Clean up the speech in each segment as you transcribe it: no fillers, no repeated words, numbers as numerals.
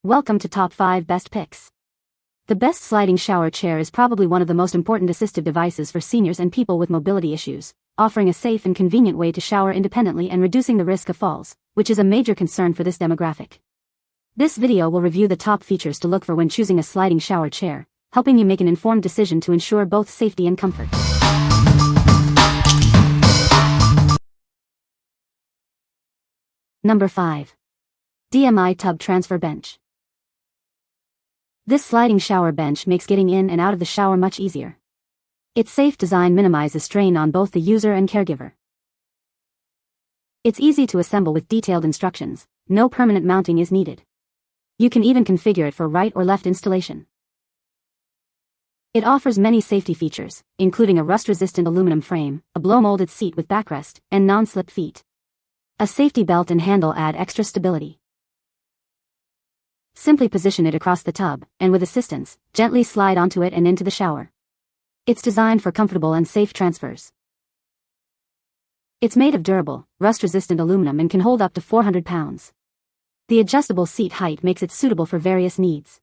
Welcome to Top 5 Best Picks. The best sliding shower chair is probably one of the most important assistive devices for seniors and people with mobility issues, offering a safe and convenient way to shower independently and reducing the risk of falls, which is a major concern for this demographic. This video will review the top features to look for when choosing a sliding shower chair, helping you make an informed decision to ensure both safety and comfort. Number 5. DMI Tub Transfer Bench. This sliding shower bench makes getting in and out of the shower much easier. Its safe design minimizes strain on both the user and caregiver. It's easy to assemble with detailed instructions, no permanent mounting is needed. You can even configure it for right or left installation. It offers many safety features, including a rust-resistant aluminum frame, a blow-molded seat with backrest, and non-slip feet. A safety belt and handle add extra stability. Simply position it across the tub, and with assistance, gently slide onto it and into the shower. It's designed for comfortable and safe transfers. It's made of durable, rust-resistant aluminum and can hold up to 400 pounds. The adjustable seat height makes it suitable for various needs.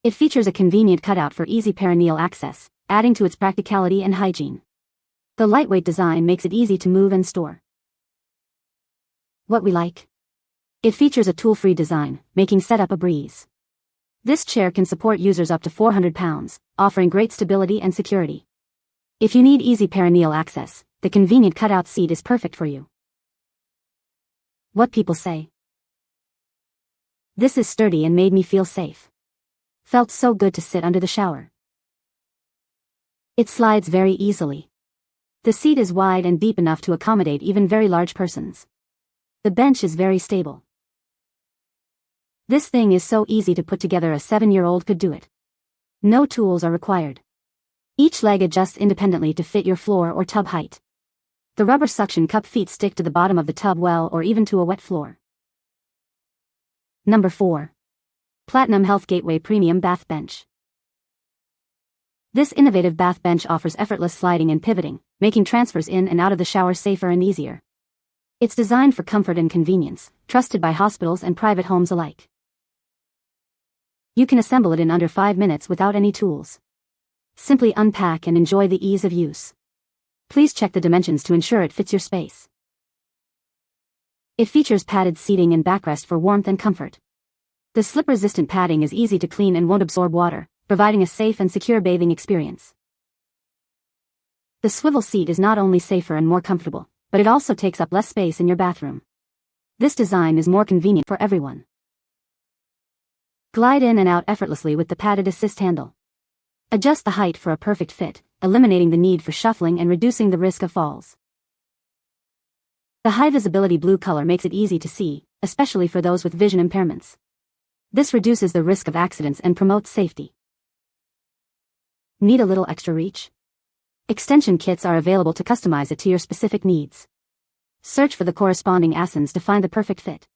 It features a convenient cutout for easy perineal access, adding to its practicality and hygiene. The lightweight design makes it easy to move and store. What we like? It features a tool-free design, making setup a breeze. This chair can support users up to 400 pounds, offering great stability and security. If you need easy perineal access, the convenient cutout seat is perfect for you. What people say? This is sturdy and made me feel safe. Felt so good to sit under the shower. It slides very easily. The seat is wide and deep enough to accommodate even very large persons. The bench is very stable. This thing is so easy to put together, a 7-year-old could do it. No tools are required. Each leg adjusts independently to fit your floor or tub height. The rubber suction cup feet stick to the bottom of the tub well or even to a wet floor. Number 4. Platinum Health Gateway Premium Bath Bench. This innovative bath bench offers effortless sliding and pivoting, making transfers in and out of the shower safer and easier. It's designed for comfort and convenience, trusted by hospitals and private homes alike. You can assemble it in under 5 minutes without any tools. Simply unpack and enjoy the ease of use. Please check the dimensions to ensure it fits your space. It features padded seating and backrest for warmth and comfort. The slip-resistant padding is easy to clean and won't absorb water, providing a safe and secure bathing experience. The swivel seat is not only safer and more comfortable, but it also takes up less space in your bathroom. This design is more convenient for everyone. Glide in and out effortlessly with the padded assist handle. Adjust the height for a perfect fit, eliminating the need for shuffling and reducing the risk of falls. The high-visibility blue color makes it easy to see, especially for those with vision impairments. This reduces the risk of accidents and promotes safety. Need a little extra reach? Extension kits are available to customize it to your specific needs. Search for the corresponding asins to find the perfect fit.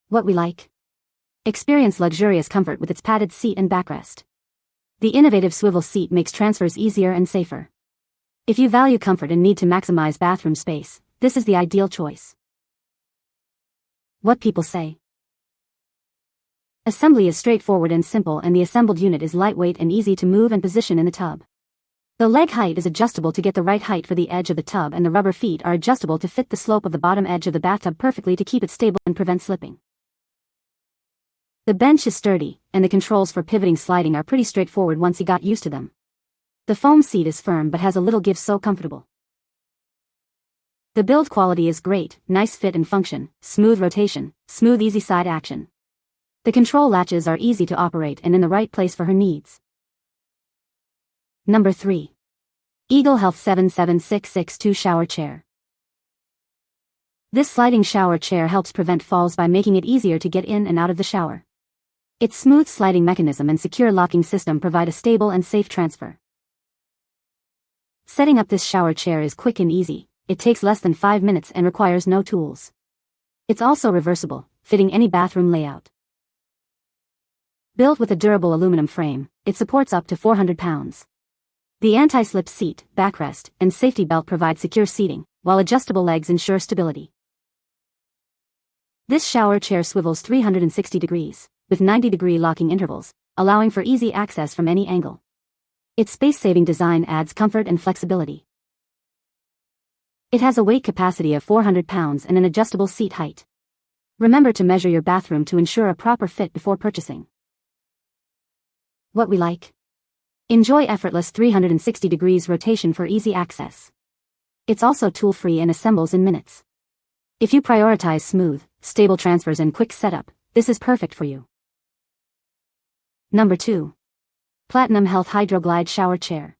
What we like? Experience luxurious comfort with its padded seat and backrest. The innovative swivel seat makes transfers easier and safer. If you value comfort and need to maximize bathroom space, this is the ideal choice. What people say? Assembly is straightforward and simple, and the assembled unit is lightweight and easy to move and position in the tub. The leg height is adjustable to get the right height for the edge of the tub, and the rubber feet are adjustable to fit the slope of the bottom edge of the bathtub perfectly to keep it stable and prevent slipping. The bench is sturdy, and the controls for pivoting sliding are pretty straightforward once you got used to them. The foam seat is firm but has a little give, so comfortable. The build quality is great, nice fit and function, smooth rotation, smooth easy side action. The control latches are easy to operate and in the right place for her needs. Number 3. Eagle Health 77662 Shower Chair. This sliding shower chair helps prevent falls by making it easier to get in and out of the shower. Its smooth sliding mechanism and secure locking system provide a stable and safe transfer. Setting up this shower chair is quick and easy. It takes less than 5 minutes and requires no tools. It's also reversible, fitting any bathroom layout. Built with a durable aluminum frame, it supports up to 400 pounds. The anti-slip seat, backrest, and safety belt provide secure seating, while adjustable legs ensure stability. This shower chair swivels 360 degrees, with 90-degree locking intervals, allowing for easy access from any angle. Its space-saving design adds comfort and flexibility. It has a weight capacity of 400 pounds and an adjustable seat height. Remember to measure your bathroom to ensure a proper fit before purchasing. What we like. Enjoy effortless 360 degrees rotation for easy access. It's also tool-free and assembles in minutes. If you prioritize smooth, stable transfers and quick setup, this is perfect for you. Number 2. Platinum Health HydroGlyde Shower Chair.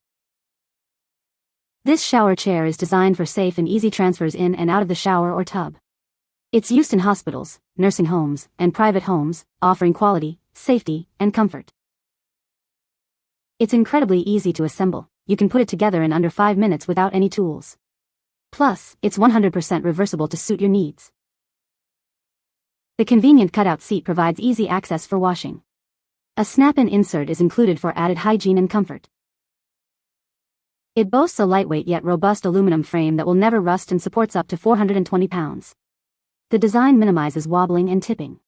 This shower chair is designed for safe and easy transfers in and out of the shower or tub. It's used in hospitals, nursing homes, and private homes, offering quality, safety, and comfort. It's incredibly easy to assemble. You can put it together in under 5 minutes without any tools. Plus, it's 100% reversible to suit your needs. The convenient cutout seat provides easy access for washing. A snap-in insert is included for added hygiene and comfort. It boasts a lightweight yet robust aluminum frame that will never rust and supports up to 420 pounds. The design minimizes wobbling and tipping.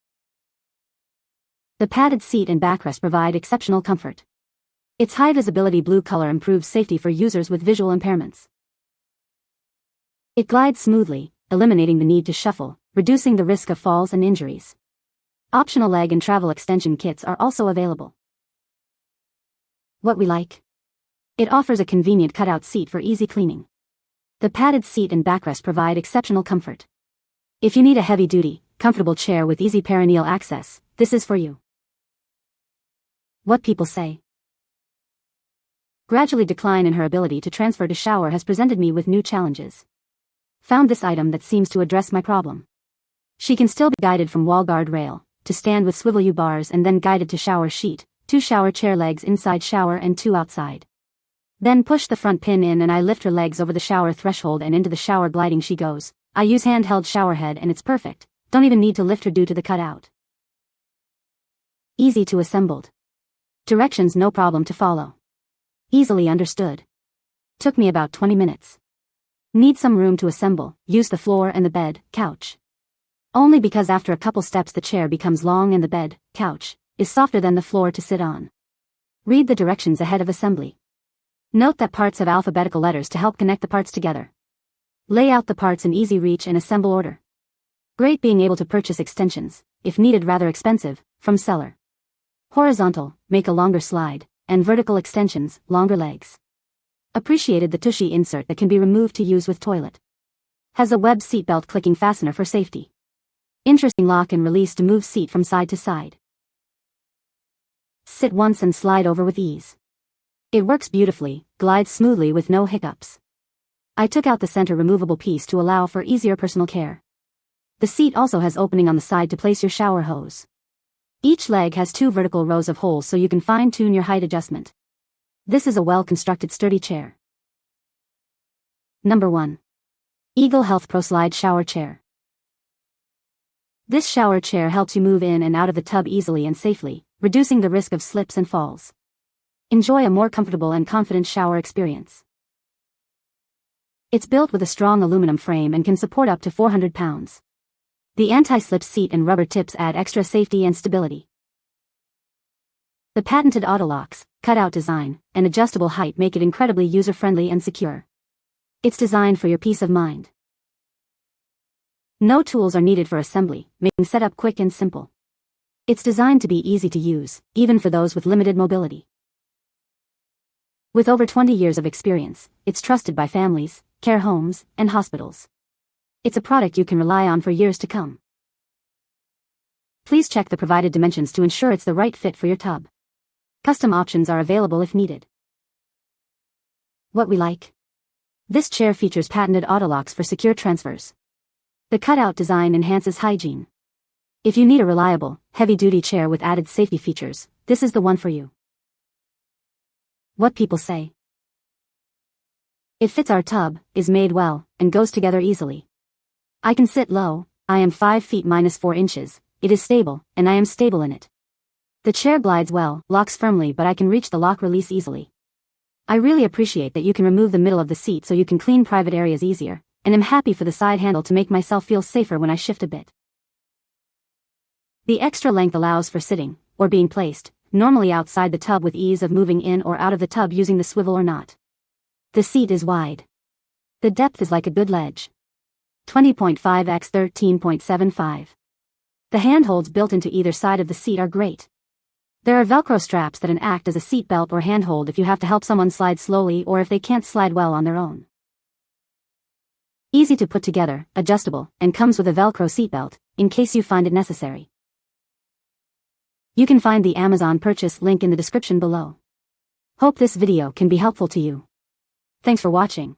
The padded seat and backrest provide exceptional comfort. Its high-visibility blue color improves safety for users with visual impairments. It glides smoothly, eliminating the need to shuffle, reducing the risk of falls and injuries. Optional leg and travel extension kits are also available. What we like. It offers a convenient cutout seat for easy cleaning. The padded seat and backrest provide exceptional comfort. If you need a heavy-duty, comfortable chair with easy perineal access, this is for you. What people say. Gradually decline in her ability to transfer to shower has presented me with new challenges. Found this item that seems to address my problem. She can still be guided from wall guard rail, to stand with swivel U-bars and then guided to shower sheet, 2 shower chair legs inside shower and 2 outside. Then push the front pin in and I lift her legs over the shower threshold and into the shower gliding she goes. I use handheld shower head and it's perfect, don't even need to lift her due to the cutout. Easy to assembled. Directions no problem to follow. Easily understood. Took me about 20 minutes. Need some room to assemble, use the floor and the bed, couch. Only because after a couple steps the chair becomes long and the bed, couch, is softer than the floor to sit on. Read the directions ahead of assembly. Note that parts have alphabetical letters to help connect the parts together. Lay out the parts in easy reach and assemble order. Great being able to purchase extensions, if needed rather expensive, from seller. Horizontal, make a longer slide, and vertical extensions, longer legs. Appreciated the tushy insert that can be removed to use with toilet. Has a web seatbelt clicking fastener for safety. Interesting lock and release to move seat from side to side. Sit once and slide over with ease. It works beautifully, glides smoothly with no hiccups. I took out the center removable piece to allow for easier personal care. The seat also has opening on the side to place your shower hose. Each leg has 2 vertical rows of holes so you can fine-tune your height adjustment. This is a well-constructed sturdy chair. Number 1. Eagle Health Pro Slide Shower Chair. This shower chair helps you move in and out of the tub easily and safely, reducing the risk of slips and falls. Enjoy a more comfortable and confident shower experience. It's built with a strong aluminum frame and can support up to 400 pounds. The anti-slip seat and rubber tips add extra safety and stability. The patented auto-locks, cutout design, and adjustable height make it incredibly user-friendly and secure. It's designed for your peace of mind. No tools are needed for assembly, making setup quick and simple. It's designed to be easy to use, even for those with limited mobility. With over 20 years of experience, it's trusted by families, care homes, and hospitals. It's a product you can rely on for years to come. Please check the provided dimensions to ensure it's the right fit for your tub. Custom options are available if needed. What we like. This chair features patented auto-locks for secure transfers. The cutout design enhances hygiene. If you need a reliable, heavy-duty chair with added safety features, this is the one for you. What people say. It fits our tub, is made well, and goes together easily. I can sit low, I am 5 feet -4 inches, it is stable, and I am stable in it. The chair glides well, locks firmly but I can reach the lock release easily. I really appreciate that you can remove the middle of the seat so you can clean private areas easier, and am happy for the side handle to make myself feel safer when I shift a bit. The extra length allows for sitting, or being placed, normally outside the tub with ease of moving in or out of the tub using the swivel or not. The seat is wide. The depth is like a good ledge. 20.5 x 13.75. The handholds built into either side of the seat are great. There are Velcro straps that can act as a seat belt or handhold if you have to help someone slide slowly or if they can't slide well on their own. Easy to put together, adjustable, and comes with a Velcro seatbelt, in case you find it necessary. You can find the Amazon purchase link in the description below. Hope this video can be helpful to you. Thanks for watching.